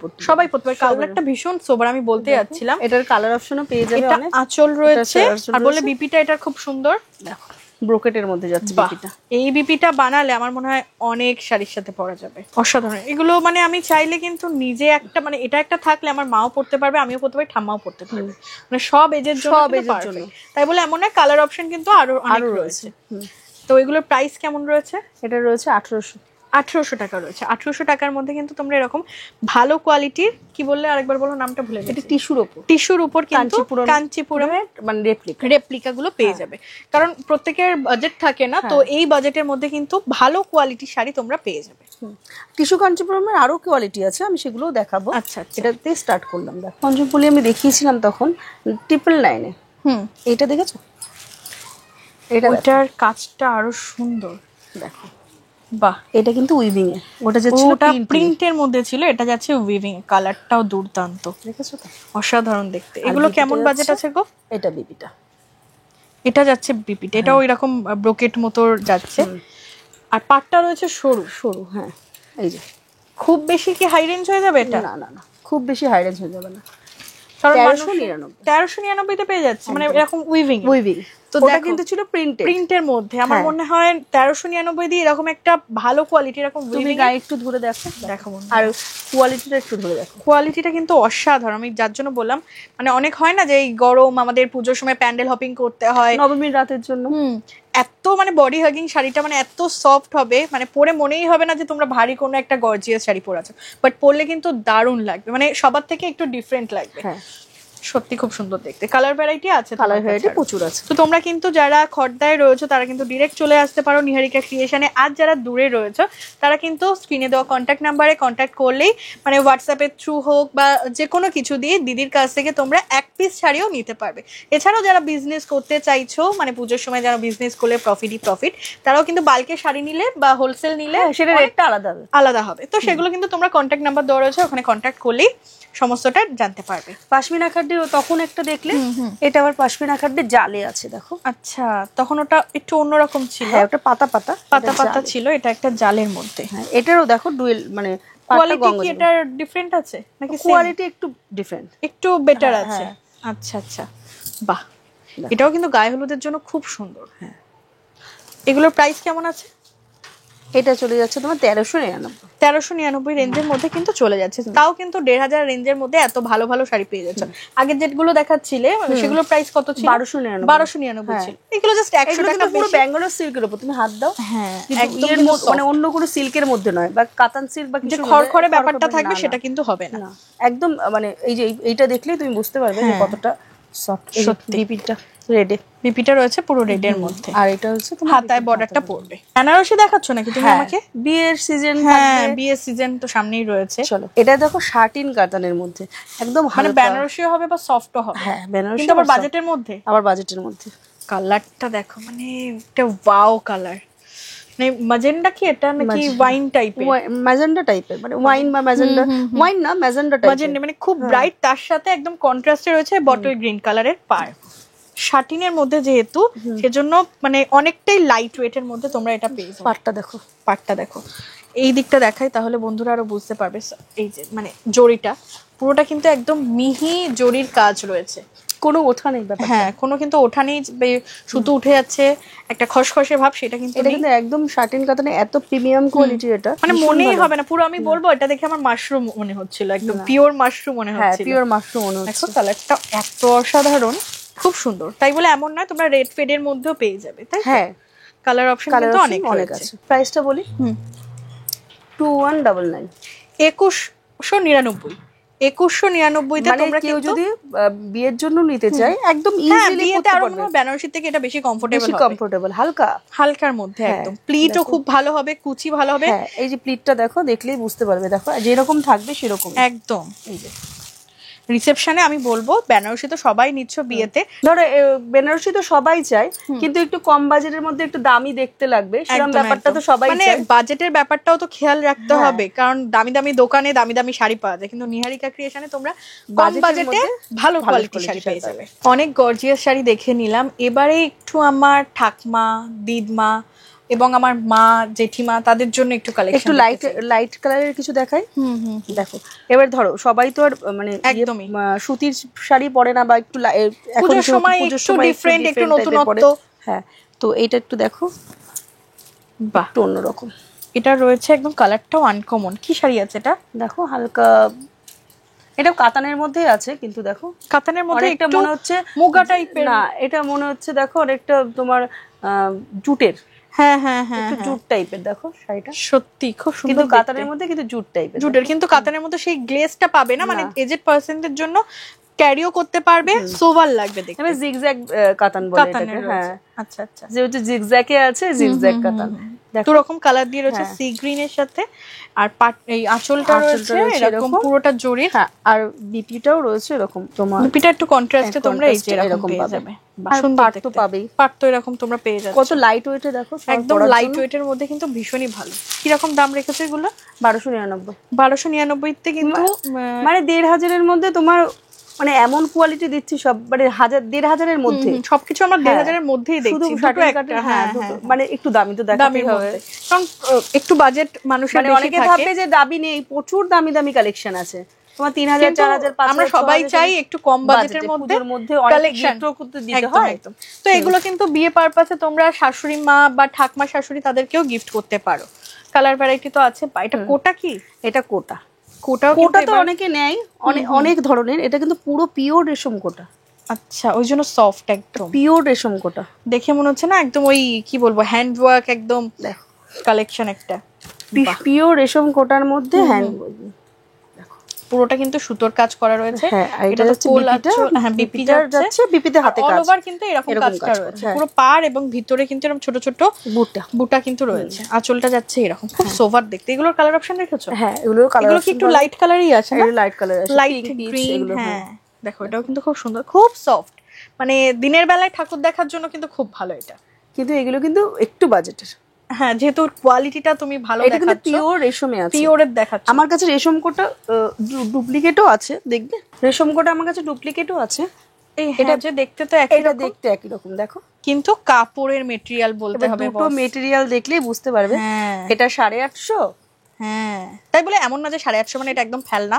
পড়তে পারে। কালারটা ভীষণ সোবার, আমি বলতে যাচ্ছিলাম। এটার কালার অপশনও পেয়ে যাবে এটা অনেক। আঁচল রয়েছে, আর বলে বিপিটা এটা খুব সুন্দর, দেখো ব্রোকেটের মধ্যে যাচ্ছে বিপিটা। এই বিপিটা বানালে আমার মনে হয় অনেক শাড়ির সাথে পরা যাবে, অসাধারণ। এগুলো মানে আমি চাইলে কিন্তু নিজে একটা, মানে এটা একটা থাকলে আমার মাও পড়তে পারবে, আমিও পড়তে পারি, ঠাম্মাও পড়তে পারবে, মানে সব এজের জন্য, সব এজের জন্য। তাই বলে এমন না, কালার অপশন কিন্তু আরো অনেক রয়েছে। তো এগুলোর প্রাইস কেমন রয়েছে? এটা রয়েছে 1800 টাকা রয়েছে। 1800 টাকার মধ্যে কিন্তু তোমরা এরকম ভালো কোয়ালিটির, কি বললে আরেকবার বলো, নামটা ভুলে গেছি। এটা টিস্যুর উপর কিন্তু কাঞ্চিপুরমের মানে রেপ্লিকা গুলো পেয়ে যাবে, কারণ প্রত্যেকের বাজেট থাকে না, তো এই বাজেটের মধ্যে কিন্তু ভালো কোয়ালিটির শাড়ি তোমরা পেয়ে যাবে। টিস্যু কাঞ্চিপুরমের আরো কোয়ালিটি আছে, আমি সেগুলোও দেখাবো। আচ্ছা, এটাতে স্টার্ট করলাম। দেখো পঞ্চমপল্লী আমি দেখিয়েছিলাম তখন 999-এ। এটা দেখেছো? এটার কাজটা আরো সুন্দর, দেখো, বাহ। এটা কিন্তু উইভিং এ, ওটা প্রিন্টের মধ্যে ছিল, এটা যাচ্ছে উইভিং এ। কালারটাও দুর্দান্ত, দেখেছো তো, অসাধারণ দেখতে। এগুলো কেমন বাজেট আছে গো? এটা বিপিটা, এটা যাচ্ছে বিপিটা, এটা ওই রকম ব্রোকেট মতো যাচ্ছে, আর পাটটা রয়েছে সরু সরু। হ্যাঁ, এই যে খুব বেশি কি হাই রেঞ্জ হয়ে যাবে এটা? না না না, খুব বেশি হাই রেঞ্জ হয়ে যাবে না, কারণ 1399 তে পেয়ে যাচ্ছে, মানে এরকম উইভিং। তো ওটা কিন্তু ছিল প্রিন্টের মধ্যে। আমার মনে হয় 1399 দিয়ে এরকম একটা ভালো কোয়ালিটি, এরকম তুমি গায়ে একটু ধরে দেখো, আর কোয়ালিটিটা একটু ধরে দেখো। কোয়ালিটিটা কিন্তু অসাধারণ, আমি যার জন্য বললাম, মানে অনেক হয় না যে এই গরম আমাদের পুজোর সময় প্যান্ডেল হপিং করতে হয়, নবমীর রাতের জন্য, এত মানে বডি হাগিং শাড়িটা মানে এত সফট হবে, মানে পরে মনেই হবে না যে তোমরা ভারী কোনো একটা গর্জিয়াস শাড়ি পরেছো, বাট পরলে কিন্তু দারুণ লাগবে, মানে সবার থেকে একটু ডিফারেন্ট লাগবে। সত্যি খুব সুন্দর দেখতে। কালার ভ্যারাইটি আছে, কালার ভ্যারাইটি প্রচুর আছে। তো তোমরা কিন্তু যারা খড়দায় রয়েছে তারা কিন্তু ডিরেক্ট চলে আসতে পারো নিহারিকা ক্রিয়েশনে। আর যারা দূরে রয়েছে তারা কিন্তু স্ক্রিনে দেওয়া কন্ট্যাক্ট নাম্বারে কন্ট্যাক্ট করলেই, মানে হোয়াটসঅ্যাপের থ্রু হোক বা যে কোনো কিছু দিয়ে দিদির কাছ থেকে তোমরা এক পিস শাড়িও নিতে পারবে। এছাড়াও যারা বিজনেস করতে চাইছো, মানে পুজোর সময় যারা বিজনেস করলে প্রফিট, তারাও কিন্তু বাল্কে শাড়ি নিলে বা হোলসেল নিলে সেটা রেটটা আলাদা হবে। তো সেগুলো কিন্তু তোমরা কন্ট্যাক্ট নাম্বার দেওয়া রয়েছে, ওখানে কন্ট্যাক্ট করলেই সমস্তটা জানতে পারবে। পাশমিনা খাড্ডি তখন একটা দেখলে, এটা আবার পাশমিনা খাড্ডি জালে আছে, দেখো। আচ্ছা, তখন ওটা একটু অন্যরকম ছিল, ওটা পাতা পাতা ছিল, এটা একটা জালের মধ্যে। এটারও দেখো ডুয়েল, মানে কোয়ালিটি কি এটার ডিফারেন্ট আছে নাকি? কোয়ালিটি একটু ডিফারেন্ট, একটু বেটার আছে। আচ্ছা আচ্ছা, বাহ। এটাও কিন্তু গায়ে হলুদের জন্য খুব সুন্দর। এগুলোর প্রাইস কেমন আছে? এটা চলে যাচ্ছে তোমার 1399 রেঞ্জের মধ্যে কিন্তু চলে যাচ্ছে, তাও কিন্তু 1500 রেঞ্জের মধ্যে এত ভালো ভালো শাড়ি পেয়ে যাচ্ছে। আগে যেগুলো দেখাচ্ছিলে সেগুলোর প্রাইস কত ছিল? 1299 ছিল। এগুলো জাস্ট 100 টাকা পুরো ব্যাঙ্গালোর সিল্কের উপর, তুমি হাত দাও, একদম মানে অন্য কোনো সিল্কের মধ্যে নয়, বা কাতান সিল্ক বা কিছু খড়খড়ে ব্যাপারটা থাকবে, সেটা কিন্তু হবে না একদম। মানে এই যে এইটা দেখলেই তুমি বুঝতে পারবে যে কতটা সফট। সত্যি বিপিটা রয়েছে পুরো রেডের মধ্যে, আর এটা হচ্ছে তোমার হাতায় বর্ডারটা পড়বে। বেনারসি দেখাচ্ছ নাকি তুমি আমাকে? বিয়ের সিজন, বিয়ের সিজন তো সামনেই রয়েছে। চলো, এটা দেখো শাটিন কাতানের মধ্যে, একদম মানে বেনারসিও হবে বা সফটও হবে। বেনারসি কিন্তু আবার বাজেটের মধ্যে। কালারটা দেখো, মানে একটা ওয়াও কালার, মানে ম্যাজেন্ডা কি এটা নাকি ওয়াইন টাইপের? ম্যাজেন্ডা টাইপের, মানে ওয়াইন বা ম্যাজেন্ডা, ওয়াইন না ম্যাজেন্ডা টাইপের, ম্যাজেন্ডা মানে খুব ব্রাইট, তার সাথে একদম কন্ট্রাস্টে রয়েছে বটল গ্রিন কালারের পাড়। শাটিনের মধ্যে যেহেতু, সেজন্য মানে অনেকটাই লাইট ওয়েটের মধ্যে তোমরা এটা পেয়ে যাবে। পাটটা দেখো, এই দিকটা দেখাই তাহলে বন্ধুরা আরো বুঝতে পারবে। এই যে মানে জড়িটা পুরোটা কিন্তু একদম মিহি জড়ির কাজ রয়েছে, কোনো ওঠা নেই ব্যাপার। কোনো কিন্তু ওঠা নেই, সুতো উঠে যাচ্ছে একটা খসখসে ভাব, সেটা কিন্তু একদম শাটিন কাতানে এত প্রিমিয়াম কোয়ালিটি। এটা মানে মনেই হবে না পুরো, আমি বলবো এটা দেখে আমার মাশরুম মনে হচ্ছিল, একদম পিওর মাশরুম মনে হচ্ছিল। পিওর মাশরুম মনে হচ্ছে। কালারটা এত অসাধারণ, খুব সুন্দর। তাই বলে এমন নয়, তোমরা রেড ফেডের মধ্যেও পেয়ে যাবে, তাই? কালার অপশন কিন্তু অনেক আছে। প্রাইসটা বলি, 2199, 2199। 2199 তে তোমরা কেউ যদি বিয়ের জন্য নিতে চাই, একদম ইজিলি বিয়েতে আরো মনে হয় বেনারসি থেকে এটা বেশি কমফোর্টেবল, হালকার মধ্যে, একদম প্লিটও খুব ভালো হবে, কুচি ভালো হবে। এই যে প্লিটটা দেখো, দেখলেই বুঝতে পারবে, দেখো যেরকম থাকবে সেরকম, একদম। এই যে রিসেপশনে আমি বলবো বেনারসি তো সবাই নিচ্ছ বিয়েতে, ধরো বেনারসি তো সবাই চায়, কিন্তু একটু কম বাজেটের মধ্যে একটু দামি দেখতে লাগবে, সেরকম ব্যাপারটা তো সবাই মানে চায়। বাজেটের ব্যাপারটাও তো খেয়াল রাখতে হবে, কারণ দামি দামি দোকানে দামি দামি শাড়ি পাওয়া যায়, কিন্তু নিহারিকা ক্রিয়েশনে তোমরা কম বাজেটে ভালো কোয়ালিটি শাড়ি পেয়ে যাবে। অনেক গর্জিয়াস শাড়ি দেখে নিলাম, এবারে একটু আমার ঠাকমা, দিদমা এবং আমার মা, জেঠিমা তাদের জন্য একটু কালেকশন, একটু লাইট কালারের কিছু দেখাই। দেখো এবার ধরো সবাই তো আর মানে একদমই সুতির শাড়ি পরে না, বা একটু পুজোর সময় একটু ডিফারেন্ট, একটু নতুনত্ব। হ্যাঁ, তো এইটা একটু দেখো, বাহ একটু অন্যরকম। এটা রয়েছে একদম, কালারটাও আনকমন। কি শাড়ি আছে এটা? দেখো হালকা, এটা কাতানের মধ্যে আছে, কিন্তু দেখো কাতানের মধ্যে একটা মনে হচ্ছে মুগা টাইপের না, এটা মনে হচ্ছে দেখো অনেকটা তোমার জুটের। হ্যাঁ হ্যাঁ হ্যাঁ, একটু জুট টাইপের দেখো শাড়িটা, সত্যি খুব সুন্দর, কিন্তু কাতানের মধ্যে, কিন্তু জুট টাইপের, জুটের, কিন্তু কাতানের মধ্যে সেই গ্লেজটা পাবে না, মানে এজেড পার্সনদের জন্য ক্যারিও করতে পারবে, সোভার লাগবে দেখতে। মানে জিগজ্যাগ কাতান বলে এটাকে। হ্যাঁ আচ্ছা আচ্ছা, যে হচ্ছে জিগজ্যাগে আছে, জিগজ্যাগ কাতান। দু রকম কালার দিয়ে রয়েছে, সি গ্রিন এর সাথে, আর এই আঁচলটা রয়েছে এরকম পুরোটা জরির। হ্যাঁ, আর বিপিটাও রয়েছে এরকম, তোমার বিপিটা একটু কন্ট্রাস্টে তোমরা এই যে এরকম পেয়ে যাবে। পাট তো পাবেই, পাট তো এরকম তোমরা পেয়ে যাবে। কত লাইট ওয়েটে দেখো, একদম লাইট ওয়েটের মধ্যে, কিন্তু ভীষণই ভালো। কি রকম দাম রেখেছো এগুলো? 1299। 1299 তে কিন্তু মানে 1500 মধ্যে তোমার, মানে এমন কোয়ালিটি দিচ্ছি সব, মানে 1000-1500 মধ্যে সবকিছু আমরা 1500 মধ্যেই দেখছি। দুটো একটা, হ্যাঁ মানে একটু দামি তো দেখাতেই হবে, কারণ একটু বাজেট মানুষের বেশি থাকে। অনেকে ভাবে যে দামি নেই, প্রচুর দামি দামি কালেকশন আছে তোমার, 3000, 4000, 5000। আমরা সবাই চাই একটু কম বাজেটের মধ্যে কালেকশন করতে দিতে হয়। তো এগুলো কিন্তু বিয়ে পারপাসে তোমরা শাশুড়ি মা বা ঠাকমা শাশুড়ি তাদেরকেও গিফট করতে পারো। কালার ভ্যারাইটি তো আছে। এটা কোটা কি? এটা কোটা। কোটা তো অনেকে নেয়, অনেক ধরনের। এটা কিন্তু পুরো পিওর রেশম কোটা। আচ্ছা, ওই জন্য সফট, একদম পিওর রেশম কোটা। দেখে মনে হচ্ছে না একদম ওই কি বলবো, হ্যান্ড ওয়ার্ক একদম কালেকশন একটা। পিওর রেশম কোটার মধ্যে হ্যান্ড, পুরোটা কিন্তু সুতোর কাজ করা রয়েছে। এটা হচ্ছে বিপিটা, হ্যাঁ বিপিটা যাচ্ছে, বিপিতে হাতে কাজ। অল ওভার কিন্তু এরকম কাজটা রয়েছে পুরো পাড়, এবং ভিতরে কিন্তু এরকম ছোট ছোট বুটা কিন্তু রয়েছে। আঁচলটা যাচ্ছে এরকম, খুব সোভার দেখতে। এগুলোর কালার অপশন রেখেছো? হ্যাঁ, এগুলোর কালার, এগুলো কি একটু লাইট কালারই আছে না? লাইট কালার আছে, লাইট গ্রিন। হ্যাঁ দেখো, এটাও কিন্তু খুব সুন্দর, খুব সফট, মানে দিনের বেলায় ঠাকুর দেখার জন্য কিন্তু খুব ভালো এটা। কিন্তু এগুলো কিন্তু একটু বাজেটের। হ্যাঁ, যেহেতু কোয়ালিটিটা তুমি ভালো দেখাচ্ছ, এটা কিন্তু পিওর রেশমে আছে, পিওরের দেখাচ্ছ। আমার কাছে রেশম কোটা ডুপ্লিকেটও আছে, দেখবে রেশম কোটা আমার কাছে ডুপ্লিকেটও আছে। এটা যে দেখতে তো একই রকম, দেখতে একই রকম দেখো, কিন্তু কাপড়ের মেটেরিয়াল বলতে হবে, দুটো মেটেরিয়াল দেখলেই বুঝতে পারবে। এটা 850। হ্যাঁ, তাই বলে এমন না যে 850 মানে এটা একদম ফেলনা।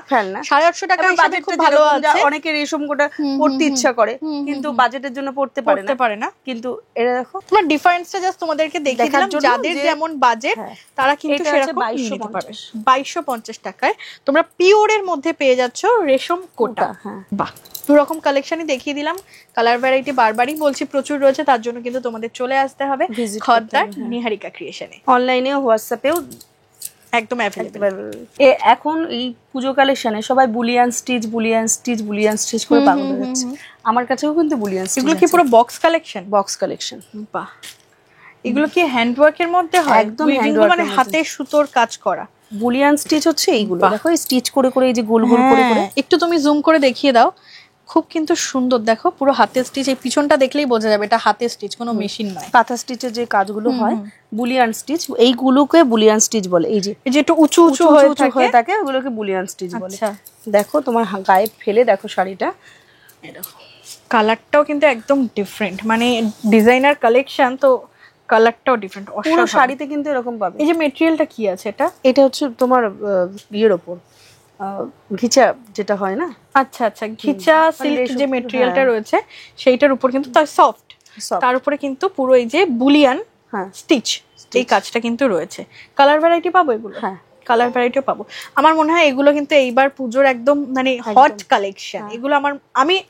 850 টাকা হিসেবে খুব ভালো আছে। অনেকে রেশম কোটা পড়তে ইচ্ছা করে, কিন্তু বাজেটের জন্য পড়তে পারে না। কিন্তু এটা দেখো, তোমার ডিফারেন্সটা জাস্ট তোমাদেরকে দেখিয়ে দিলাম, যাদের যেমন বাজেট তারা কিন্তু সেরকম নিতে পারবে। 2250 টাকায় তোমরা পিওরের মধ্যে পেয়ে যাচ্ছ রেশম কোটা। বাহ, দু রকম কালেকশনই দেখিয়ে দিলাম। কালার ভ্যারাইটি বারবারই বলছি প্রচুর রয়েছে, তার জন্য কিন্তু তোমাদের চলে আসতে হবে খদ্দার নিহারিকা ক্রিয়েশনে। অনলাইনে, হোয়াটসঅ্যাপেও একদম অ্যাভেলেবল। এখন এই পুজো কালেকশনে সবাই বুলিয়ান স্টিচ করে পাগল হয়ে যাচ্ছে। আমার কাছেও কিন্তু বুলিয়ান স্টিচ। এগুলো কি পুরো বক্স কালেকশন? Box collection. বাহ, এগুলো কি হ্যান্ড ওয়ার্কের মধ্যে হয়? একদম হ্যান্ড ওয়ার্ক, মানে হাতে সুতোর কাজ করা। বুলিয়ান স্টিচ হচ্ছে এইগুলো, দেখো স্টিচ করে করে, এই যে গোল গোল করে করে। একটু তুমি জুম করে দেখিয়ে দাও, খুব কিন্তু সুন্দর। দেখো পুরো হাতের স্টিচ, এই পিছনটা দেখলেই বোঝা যাবে এটা হাতের স্টিচ, কোনো মেশিন নয়। কাঁথা স্টিচের যে কাজগুলো হয় বুলিয়ান স্টিচ, এইগুলোকে বুলিয়ান স্টিচ বলে। এই যে একটু উঁচু উঁচু হয়ে থাকে, ওগুলোকে বুলিয়ান স্টিচ বলে। দেখো তোমার গায়ে ফেলে দেখো শাড়িটা, কালারটাও কিন্তু একদম ডিফারেন্ট, মানে ডিজাইনার কালেকশন তো কালারটাও ডিফারেন্ট। পুরো শাড়িতে কিন্তু এরকম পাবে। এই যে মেটেরিয়ালটা কি আছে এটা? এটা হচ্ছে তোমার ইয়ের ওপর ঘিচা যেটা হয় না। আচ্ছা আচ্ছা, ঘিচা সিল্ক যে মেটেরিয়ালটা রয়েছে সেইটার উপর কিন্তু তার সফট, তার উপরে কিন্তু পুরো এই যে বুলিয়ান স্টিচ, এই কাজটা কিন্তু রয়েছে। কালার ভ্যারাইটি পাবো এগুলো? হ্যাঁ, কালার ভ্যারাইটিও পাবো। আমার মনে হয় এগুলো কিন্তু এইবার পুজোর একদম মানে হট কালেকশন এগুলো।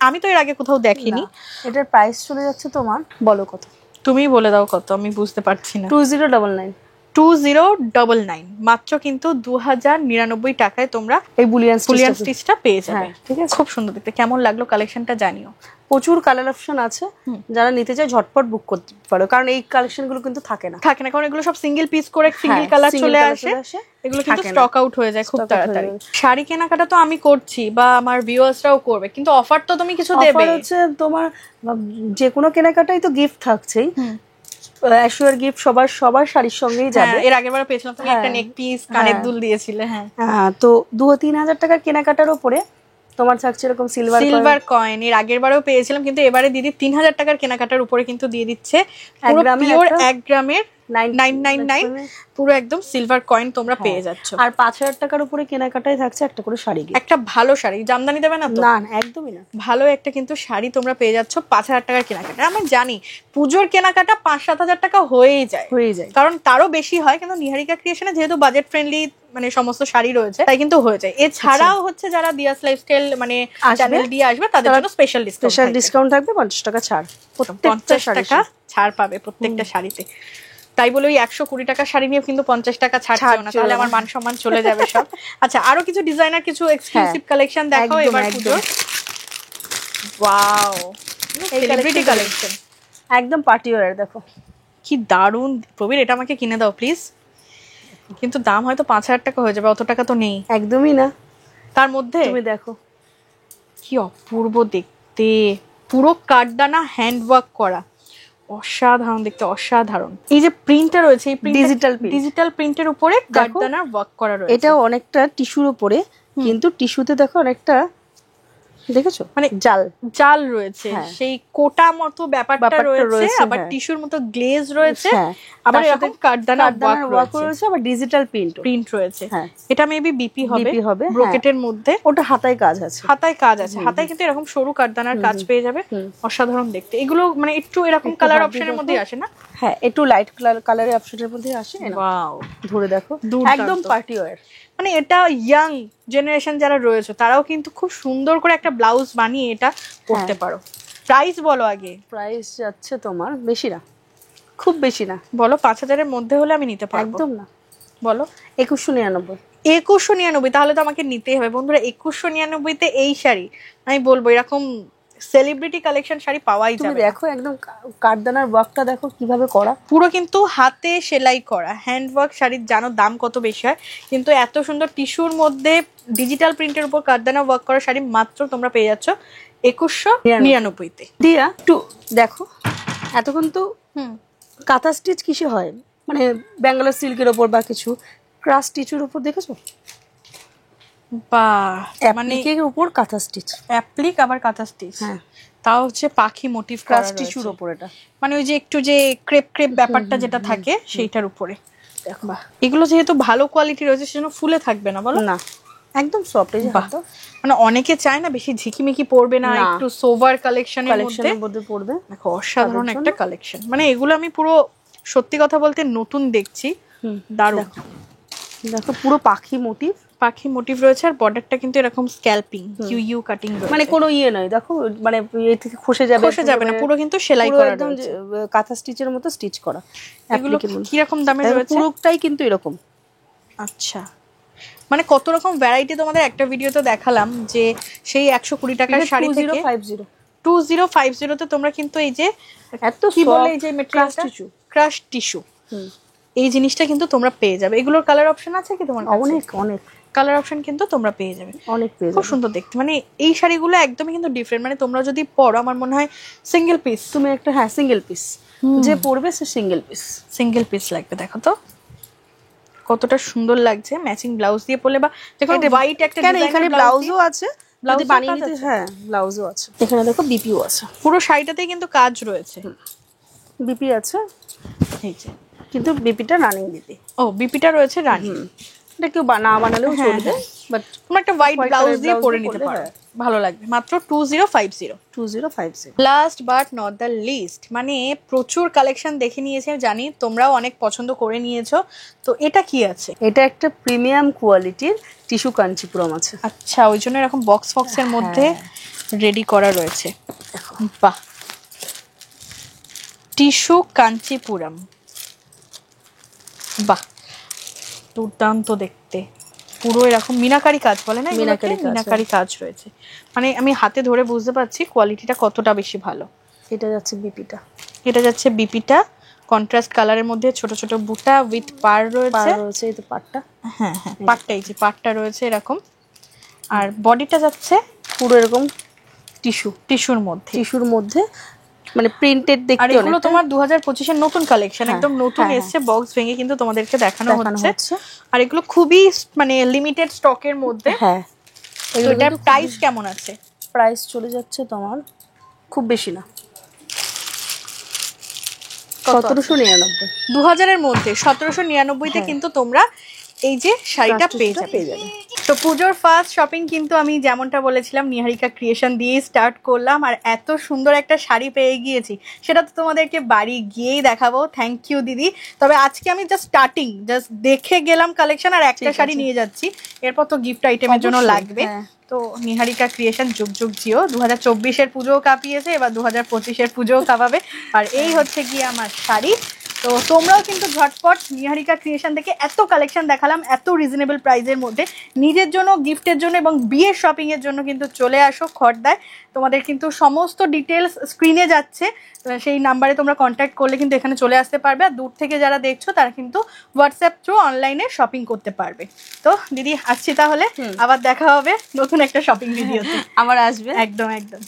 আমি তো এর আগে কোথাও দেখিনি। এটার প্রাইস চলে যাচ্ছে তোমার, বলো কত? তুমিই বলে দাও কত, আমি বুঝতে পারছি না। 2099। 2099 মাত্র কিন্তু 2099 টাকায় তোমরা এই বুলিয়ান স্টিচটা পেয়ে যাবে। ঠিক আছে, খুব সুন্দর দেখতে। কেমন লাগলো কালেকশনটা জানিও। প্রচুর কালার অপশন আছে, যারা নিতে চায় ঝটপট বুক করতে পারো, কারণ এই কালেকশন গুলো কিন্তু থাকে না, কারণ এগুলো সব সিঙ্গেল পিস করে সিঙ্গেল কালার চলে আসে, এগুলো কিন্তু স্টক আউট হয়ে যায় খুব তাড়াতাড়ি। শাড়ি কেনাকাটা তো আমি করছি বা আমার ভিউয়ার্সরাও করবে, কিন্তু অফার তো তুমি কিছু দেবে। অফার হচ্ছে তোমার যে কোনো কেনাকাটাই তো গিফট থাকছেই, অ্যাশিওর গিফট সবার শাড়ির সঙ্গেই যাবে। এর আগেরবার পেয়েছিলাম তুমি একটা নেক পিস কানের দুল দিয়েছিলে। তো 2-3 হাজার টাকার কেনাকাটার উপরে তোমার থাকছে এরকম সিলভার কয়েন। এর আগের বারেও পেয়েছিলাম, কিন্তু এবারে দিদি 3000 টাকার কেনাকাটার উপরে কিন্তু দিয়ে দিচ্ছে 1 গ্রামের 999 পুরো একদম সিলভার কয়েন তোমরা পেয়ে যাচ্ছ। আর 5000 টাকার উপরে কেনাকাটায় থাকছে একটা করে শাড়ি, একটা ভালো শাড়ি। জামদানি দেবে না তো? না একদমই না। ভালো একটা কিন্তু শাড়ি তোমরা পেয়ে যাচ্ছ 5000 টাকার কেনাকাটা। আমি জানি পুজোর কেনাকাটা 5-7 হাজার টাকা হয়েই যায়, কারণ তারও বেশি হয়, কিন্তু নিহারিকা ক্রিয়েশনে যেহেতু বাজেট ফ্রেন্ডলি মানে সমস্ত শাড়ি রয়েছে, তাই কিন্তু হয়ে যায়। এছাড়াও হচ্ছে যারা দিয়াস লাইফস্টাইল মানে চ্যানেল দিয়ে আসবে তাদের জন্য স্পেশাল ডিসকাউন্ট থাকবে, 50 টাকা ছাড়, 50 টাকা ছাড় পাবে প্রত্যেকটা শাড়িতে। তাই বলে ওই 120 টাকার শাড়ি নিয়ে কিন্তু 50 টাকা ছাড় দিও না, তাহলে আমার মান সম্মান চলে যাবে সব। আচ্ছা, আরো কিছু ডিজাইনার কিছু এক্সক্লুসিভ কালেকশন দেখো এবার পুজোর। ওয়াও, সেলিব্রিটি কালেকশন, একদম পার্টি ওয়্যার। দেখো কি দারুণ। প্রবীর, এটা আমাকে কিনে দাও প্লিজ। কিন্তু দাম হয়তো 5000 টাকা হয়ে যাবে, অত টাকা তো নেই। একদমই না। তার মধ্যে তুমি দেখো কি অপূর্ব দেখতে, পুরো কাঠদানা হ্যান্ড ওয়ার্ক করা, অসাধারণ দেখতে, অসাধারণ। এই যে প্রিন্টটা রয়েছে, এই ডিজিটাল প্রিন্টের উপরে কাঠদানার ওয়ার্ক করা রয়েছে। এটা অনেকটা টিস্যুর উপরে, কিন্তু টিস্যুতে দেখো অনেকটা, দেখেছো মানে জাল রয়েছে, সেই কোটা মতো ব্যাপারটা রয়েছে, আবার টিস্যুর মতো গ্লেজ রয়েছে, আবার এরকম কাঠদানার ওয়ার্ক রয়েছে, আবার ডিজিটাল প্রিন্ট রয়েছে। এটা মেবি বিপি হবে ব্রোকেটের মধ্যে। ওটা হাতায় কাজ আছে, হাতায় কিন্তু এরকম সরু কাঠদানার কাজ পেয়ে যাবে, অসাধারণ দেখতে। এগুলো মানে একটু এরকম কালার অপশনের মধ্যে আসে না? হ্যাঁ, একটু লাইট কালারের অপশনের মধ্যে আসে। ওয়াও, ধরে দেখো, একদম পার্টি ওয়্যার। মানে এটা ইয়াং জেনারেশন যারা রয়েছে তারাও কিন্তু খুব সুন্দর করে একটা ব্লাউজ বানিয়ে এটা পরতে পারো। প্রাইস বলো আগে। প্রাইস যাচ্ছে তোমার বেশি না, খুব বেশি না। বলো 5000 এর মধ্যে হলে আমি নিতে পারবো। একদম না। বলো 2199। 2199, তাহলে তো আমাকে নিতেই হবে বন্ধুরা। 2199 তে এই শাড়ি আমি বলবো এরকম সেলিব্রিটি কালেকশন শাড়ি পাওয়াই যাবে। তুমি দেখো একদম কাঠদানার ওয়ার্কটা দেখো কিভাবে করা, পুরো কিন্তু হাতে সেলাই করা হ্যান্ড ওয়ার্ক শাড়ির। জানো দাম কত বেশি হয়, কিন্তু এত সুন্দর টিস্যুর মধ্যে ডিজিটাল প্রিন্টের উপর কাঠদানা ওয়ার্ক করা শাড়ি মাত্র তোমরা পেয়ে যাচ্ছ 2199 তে। দিয়া একটু দেখো, এতক্ষণ তো কাঁথা স্টিচ কিসে হয়, মানে ব্যাঙ্গালোর সিল্কের ওপর বা কিছু ক্রাশ স্টিচের উপর দেখেছো, বা মানে এর উপর কাঁথা স্টিচ, অ্যাপ্লিক আবার কাঁথা স্টিচ। তাও হচ্ছে পাখি মোটিভ ক্রাশ টিস্যুর উপর, এটা মানে ওই যে একটু যে ক্রেপ ব্যাপারটা যেটা থাকে সেইটার উপরে। দেখো এগুলো যেহেতু ভালো কোয়ালিটি রয়েছে সেজন্য ফুলে থাকবে না, বলো না, একদম সফট। এই যে মানে অনেকে চায় না বেশি ঝিকিমিকি পড়বে না, একটু সোভার কালেকশনের মধ্যে পড়বে। দেখো অসাধারণ একটা কালেকশন। মানে এগুলো আমি পুরো সত্যি কথা বলতে নতুন দেখছি, দারুণ। দেখো পুরো পাখি মোটিভ রয়েছে, আর বর্ডারটা কিন্তু এরকম স্ক্যালপিং ইউ কাটিং রয়েছে, মানে কোনো নয়। দেখো মানে এ থেকে খসে যাবে না, পুরো কিন্তু সেলাই করা একদম কাঁথা স্টিচের মতো স্টিচ করা। এগুলো কি রকম দামে রয়েছে? পুরোটাই কিন্তু এরকম। আচ্ছা, মানে কত রকম ভ্যারাইটি তোমাদের একটা ভিডিওতে দেখালাম, যে সেই 120 টাকার শাড়ি থেকে 2050 তে তোমরা কিন্তু এই যে এত কি বলে এই যে মেটেরিয়ালটা ক্রাশ টিস্যু, এই জিনিসটা কিন্তু তোমরা পেয়ে যাবে। এগুলোর কালার অপশন আছে কি তোমার কাছে? অনেক কালার অপশন কিন্তু তোমরা পেয়ে যাবে, খুব সুন্দর দেখতে। মানে এই শাড়িগুলো একদমই কিন্তু ডিফারেন্ট। মানে তোমরা যদি পরো, আমার মনে হয় সিঙ্গেল পিস, তুমি একটা সিঙ্গেল পিস যে পরবে সে সিঙ্গেল পিস লাগবে। দেখো তো কতটা সুন্দর লাগছে ম্যাচিং ব্লাউজ দিয়ে পরলে, বা দেখো হোয়াইট একটা ডিজাইন, এখানে ব্লাউজও আছে, ব্লাউজ বানিয়ে নিতে। ব্লাউজও আছে এখানে, দেখো বিপিও আছে, পুরো শাড়িটাতেই কিন্তু কাজ রয়েছে। বিপি আছে এই যে, কিন্তু বিপিটা রানিং বিপি। বিপিটা রয়েছে রানিং। এটা কেউ না বানালেও চলবে, বাট তোমরা একটা হোয়াইট ব্লাউজ দিয়ে পরে নিতে পারো, ভালো লাগবে। মাত্র 2050। Last but not the least, মানে প্রচুর কালেকশন দেখে নিয়েছে জানি, তোমরাও অনেক পছন্দ করে নিয়েছো। তো এটা কি আছে? এটা একটা প্রিমিয়াম কোয়ালিটির টিস্যু কাঞ্চিপুরম আছে। আচ্ছা, ওই জন্য এরকম বক্সের মধ্যে রেডি করা রয়েছে। বাহ, টিস্যু কাঞ্চিপুরম, বাহ, দুর্দান্ত দেখতে, পুরো এরকম মিনাকারি কাজ বলে না, মিনাকারি কাজ রয়েছে। মানে আমি হাতে ধরে বুঝতে পারছি কোয়ালিটিটা কতটা বেশি ভালো। এটা যাচ্ছে বিপিটা, এটা যাচ্ছে বিপিটা, কন্ট্রাস্ট কালারের মধ্যে ছোট ছোট বুটা উইথ পার রয়েছে। এই তো পাটটা, হ্যাঁ হ্যাঁ পাটটা, এই যে পাটটা রয়েছে এরকম। আর বডিটা যাচ্ছে পুরো এরকম টিস্যুর মধ্যে মানে প্রিন্টেড দেখতে। আর এগুলো তোমার 2025 এর নতুন কালেকশন, একদম নতুন এসেছে, বক্স ভেঙে কিন্তু তোমাদেরকে দেখানো হচ্ছে। আর এগুলো খুবই মানে লিমিটেড স্টকের মধ্যে। হ্যাঁ, এটার প্রাইস কেমন আছে? প্রাইস চলে যাচ্ছে তোমার খুব বেশি না, 1799। 2000 এর মধ্যে 1799 কিন্তু তোমরা এই যে শাড়িটা পেয়ে যাবে। তো পুজোর ফার্স্ট শপিং কিন্তু আমি যেমনটা বলেছিলাম নিহারিকা ক্রিয়েশন দিয়ে স্টার্ট করলাম, আর এত সুন্দর একটা শাড়ি পেয়ে গিয়েছি সেটা তো তোমাদেরকে বাড়ি গিয়েই দেখাবো। থ্যাংক ইউ দিদি। তবে আজকে আমি জাস্ট দেখে গেলাম কালেকশন, আর একটা শাড়ি নিয়ে যাচ্ছি, এরপর তো গিফট আইটেমের জন্য লাগবে। তো নিহারিকা ক্রিয়েশন যুগ যুগ জিও, 2024-এর পুজোও কাঁপিয়েছে, এবার 2025-এর পুজোও কাঁপাবে। আর এই হচ্ছে গিয়ে আমার শাড়ি। তো তোমরাও কিন্তু ঝটপট নিহারিকা ক্রিয়েশন থেকে এত কালেকশন দেখালাম এত রিজনেবল প্রাইসের মধ্যে, নিজের জন্য, গিফটের জন্য এবং বিয়ের শপিং এর জন্য কিন্তু চলে আসো খড়দায়। তোমাদের কিন্তু সমস্ত ডিটেলস স্ক্রিনে যাচ্ছে, সেই নাম্বারে তোমরা কন্ট্যাক্ট করলে কিন্তু এখানে চলে আসতে পারবে। আর দূর থেকে যারা দেখছো তারা কিন্তু হোয়াটসঅ্যাপ থ্রু অনলাইনে শপিং করতে পারবে। তো দিদি আসছি তাহলে, আবার দেখা হবে নতুন একটা শপিং ভিডিওতে। আবার আসবে, একদম একদম।